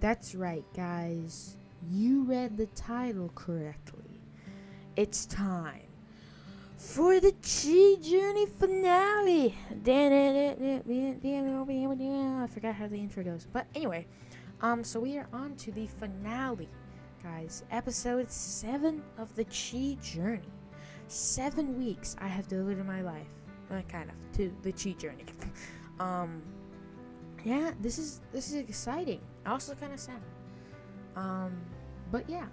That's right, guys. You read the title correctly. It's time for the Chi Journey finale. I forgot how the intro goes. But anyway, so we are on to the finale, guys. Episode 7 of the Chi Journey. 7 weeks I have devoted my life, kind of, to the Chi Journey. Yeah, this is exciting. Also kind of sad. But yeah.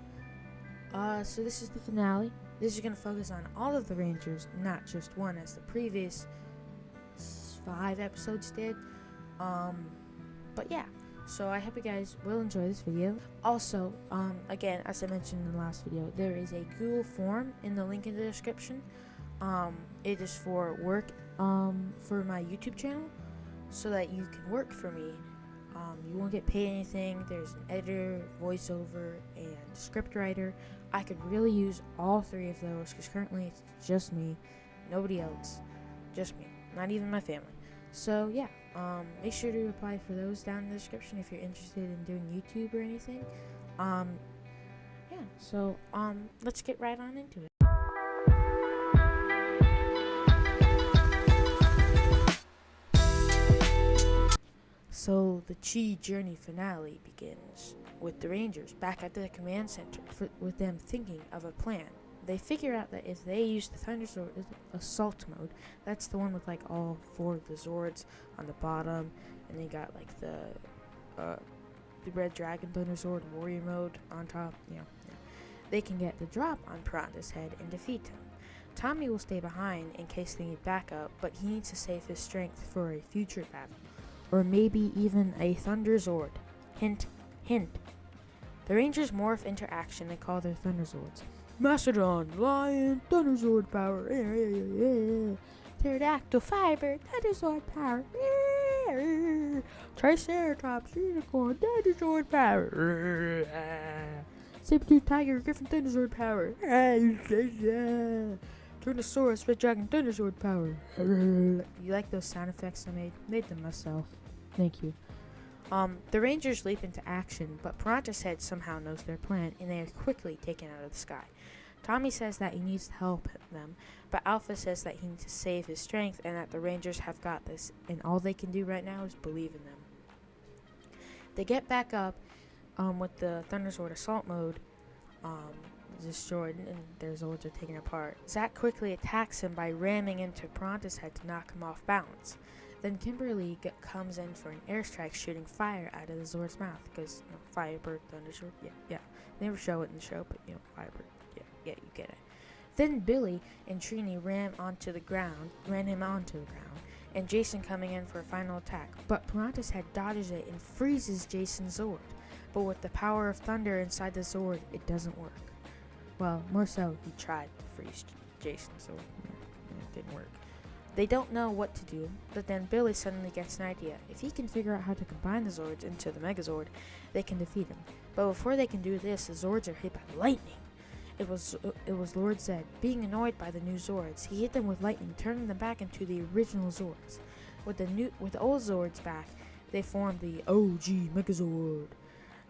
So this is the finale. This is going to focus on all of the Rangers, not just one as the previous 5 episodes did. But yeah. So I hope you guys will enjoy this video. Also, again, as I mentioned in the last video, there is a Google form in the link in the description. It is for work, for my YouTube channel, so that you can work for me. You won't get paid anything. There's an editor, voiceover, and script writer. I could really use all 3 of those because currently it's just me, nobody else, just me, not even my family. So yeah, make sure to apply for those down in the description if you're interested in doing YouTube or anything. Yeah, so let's get right on into it. So the Chi Journey finale begins with the Rangers back at the command center with them thinking of a plan. They figure out that if they use the Thunder Sword assault mode, that's the one with like all 4 of the Zords on the bottom, and they got like the Red Dragon Thunder Sword warrior mode on top. Yeah. They can get the drop on Piranha's head and defeat him. Tommy will stay behind in case they need backup, but he needs to save his strength for a future battle. Or maybe even a Thunder Zord. Hint, hint. The Rangers morph into action and call their Thunder Zords. Mastodon, Lion, Thunder Zord power. Pterodactyl, Fiber, Thunder Zord power. Triceratops, Unicorn, Thunder Zord power. Saber-tooth Tiger, Griffin, Thunder Zord power. Tyrannosaurus, Red Dragon, Thunder Sword power. You like those sound effects I made? Made them myself. Thank you. The Rangers leap into action, but Piranha's head somehow knows their plan, and they are quickly taken out of the sky. Tommy says that he needs to help them, but Alpha says that he needs to save his strength and that the Rangers have got this, and all they can do right now is believe in them. They get back up with the Thunder Sword assault mode destroyed, and their Zords are taken apart. Zack quickly attacks him by ramming into Piranha's head to knock him off balance. Then Kimberly comes in for an airstrike, shooting fire out of the Zord's mouth, because, Firebird, Thunder Sword, yeah. They never show it in the show, but, Firebird, yeah, you get it. Then Billy and Trini ran him onto the ground, and Jason coming in for a final attack, but Piranha's head dodges it and freezes Jason's Zord. But with the power of thunder inside the Zord, it doesn't work. Well, more so, he tried to freeze Jason, so it didn't work. They don't know what to do, but then Billy suddenly gets an idea. If he can figure out how to combine the Zords into the Megazord, they can defeat him. But before they can do this, the Zords are hit by lightning. It was Lord Zed. Being annoyed by the new Zords, he hit them with lightning, turning them back into the original Zords. With the old Zords back, they formed the OG Megazord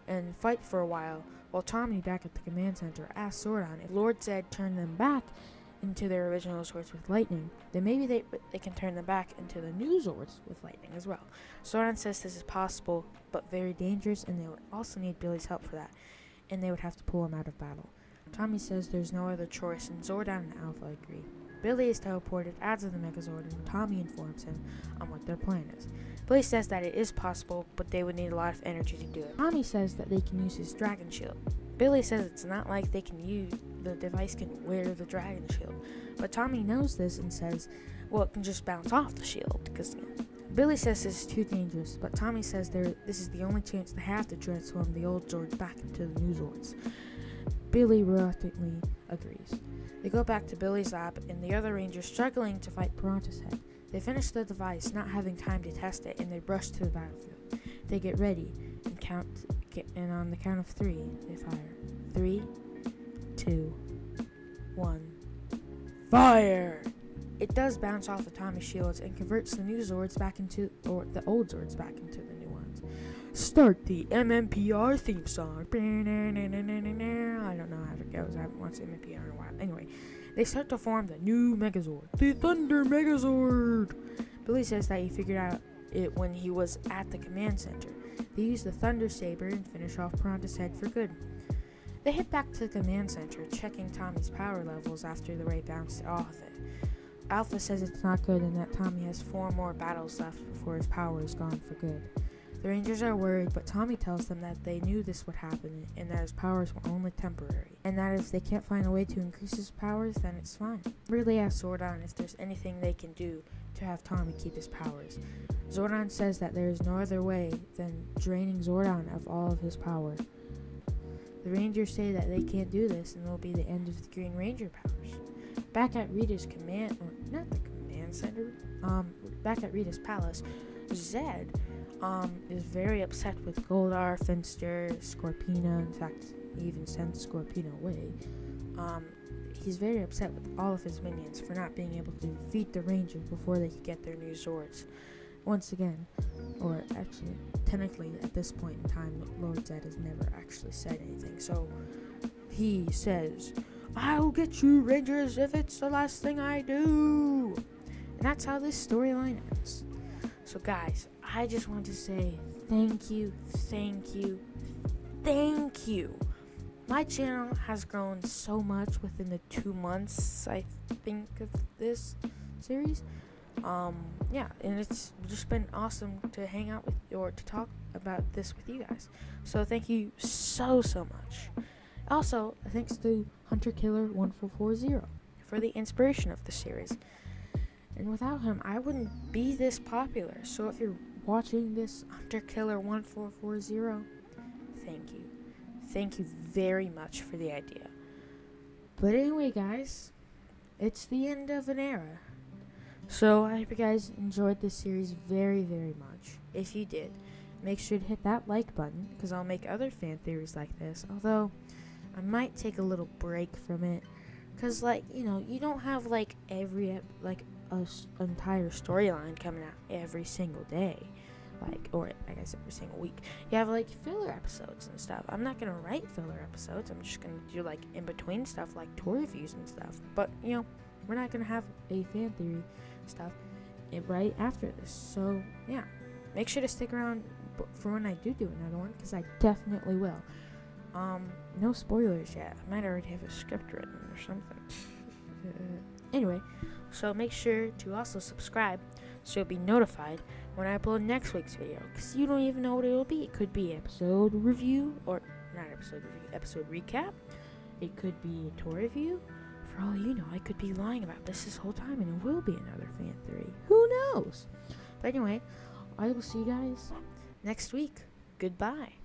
and fight for a while Tommy back at the command center asked Zordon if Lord Zed turned them back into their original Zords with lightning, then maybe they can turn them back into the new Zords with lightning as well. Zordon says this is possible, but very dangerous, and they would also need Billy's help for that, and they would have to pull him out of battle. Tommy says there's no other choice, and Zordon and Alpha agree. Billy is teleported out of the Megazord, and Tommy informs him on what their plan is. Billy says that it is possible, but they would need a lot of energy to do it. Tommy says that they can use his Dragon Shield. Billy says it's not like the device can wear the Dragon Shield. But Tommy knows this and says, well, it can just bounce off the shield. Because Billy says this is too dangerous, but Tommy says this is the only chance they have to transform the old Zords back into the new Zords. Billy reluctantly agrees. They go back to Billy's lab, and the other Rangers struggling to fight Piranha's head. They finish the device, not having time to test it, and they rush to the battlefield. They get ready, and on the count of 3, they fire. 3, 2, 1, fire! It does bounce off of Tommy's shields and converts the new Zords back into, or the old Zords back into the new ones. Start the MMPR theme song. I don't know how it goes. I haven't watched MMPR in a while. Anyway, they start to form the new Megazord, the Thunder Megazord. Billy says that he figured out it when he was at the command center. They use the Thunder Saber and finish off Piranha's head for good. They head back to the command center, checking Tommy's power levels after the ray bounced off it. Alpha says it's not good and that Tommy has 4 more battles left before his power is gone for good. The Rangers are worried, but Tommy tells them that they knew this would happen and that his powers were only temporary, and that if they can't find a way to increase his powers, then it's fine. Ridley asks Zordon if there's anything they can do to have Tommy keep his powers. Zordon says that there is no other way than draining Zordon of all of his power. The Rangers say that they can't do this and it'll be the end of the Green Ranger powers. Back at Rita's back at Rita's palace, Zed is very upset with Goldar, Finster, Scorpina. In fact, he even sent Scorpina away. He's very upset with all of his minions for not being able to defeat the Rangers before they could get their new Zords. Once again, or actually, technically at this point in time, Lord Zed has never actually said anything. So he says, "I'll get you, Rangers, if it's the last thing I do." And that's how this storyline ends. So guys, I just want to say thank you. My channel has grown so much within the 2 months, I think, of this series. And it's just been awesome to hang out with or to talk about this with you guys. So thank you so much. Also, thanks to Hunter Killer 1440 for the inspiration of the series. And without him, I wouldn't be this popular. So if you're watching this, Hunter Killer 1440, thank you. Thank you very much for the idea. But anyway, guys, it's the end of an era. So I hope you guys enjoyed this series very much. If you did, make sure to hit that like button, because I'll make other fan theories like this. Although, I might take a little break from it, because, you don't have, every, entire storyline coming out every single day. Or I guess every single week. You have, filler episodes and stuff. I'm not going to write filler episodes. I'm just going to do, in-between stuff, like tour reviews and stuff. But, we're not going to have a fan theory stuff right after this. So, yeah. Make sure to stick around for when I do another one, because I definitely will. No spoilers yet. I might already have a script written or something. Anyway, so make sure to also subscribe so you'll be notified when I upload next week's video, because you don't even know what it will be. It could be episode review, or not episode review, episode recap. It could be a tour review. For all you know, I could be lying about this whole time, and it will be another fan theory. Who knows? But anyway, I will see you guys next week. Goodbye.